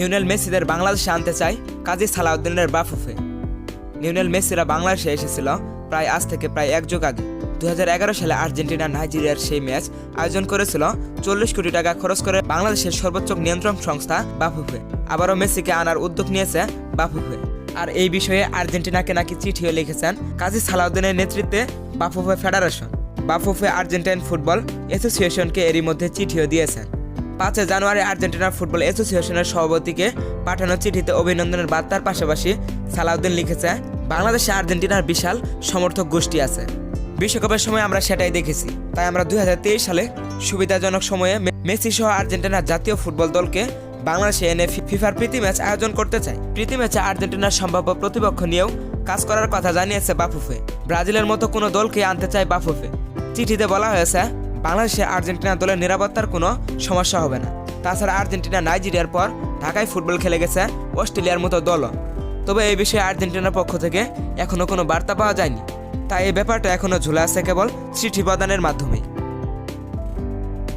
Lionel মেসিদের বাংলাদেশে আনতে চায় কাজী সালাউদ্দিনের বাফুফে। লিওনেল মেসিরা বাংলাদেশে এসেছিল আজ থেকে প্রায় 1 যুগ আগে। 2011 সালে আর্জেন্টিনা নাইজেরিয়ার সেই ম্যাচ আয়োজন করেছিল 40 কোটি টাকা খরচ করে বাংলাদেশের সর্বোচ্চ নিয়ন্ত্রণ সংস্থা বাফুফে। আবারও মেসিকে আনার উদ্যোগ নিয়েছে বাফুফে। আর এই বিষয়ে আর্জেন্টিনাকে নাকি চিঠিও লিখেছেন কাজী সালাউদ্দিনের নেতৃত্বে Bafufe federation. Bafufe Argentine football অ্যাসোসিয়েশনকে এরই মধ্যে চিঠিও দিয়েছেন। 5 জানুয়ারি আর্জেন্টিনা ফুটবল অ্যাসোসিয়েশনের সভাপতিকে পাঠানো চিঠিতে অভিনন্দনের বার্তার পাশাপাশি সালাউদ্দিন লিখেছে, বাংলাদেশে আর্জেন্টিনার বিশাল সমর্থক গোষ্ঠী আছে। বিশ্বকাপের সময় আমরা সেটাই দেখেছি। তাই আমরা 2023 সালে সুবিধাজনক সময়ে মেসি সহ আর্জেন্টিনার জাতীয় ফুটবল দলকে বাংলাদেশে এনে ফিফার প্রীতি ম্যাচ আয়োজন করতে চাই। প্রীতি ম্যাচে আর্জেন্টিনার সম্ভাব্য প্রতিপক্ষ নিয়েও কাজ করার কথা জানিয়েছে বাফুফে। ব্রাজিলের মতো কোনো দলকে আনতে চায় বাফুফে। চিঠিতে বলা হয়েছে, বাংলাদেশে আর্জেন্টিনা দলের নিরাপত্তার কোনো সমস্যা হবে না। তাছাড়া আর্জেন্টিনা নাইজেরিয়ার পর ঢাকায় ফুটবল খেলে গেছে অস্ট্রেলিয়ার মতো দলও। তবে এই বিষয়ে আর্জেন্টিনার পক্ষ থেকে এখনও কোনো বার্তা পাওয়া যায়নি। তাই এই ব্যাপারটা এখনও ঝুলে আছে কেবল চিঠি প্রদানের মাধ্যমেই।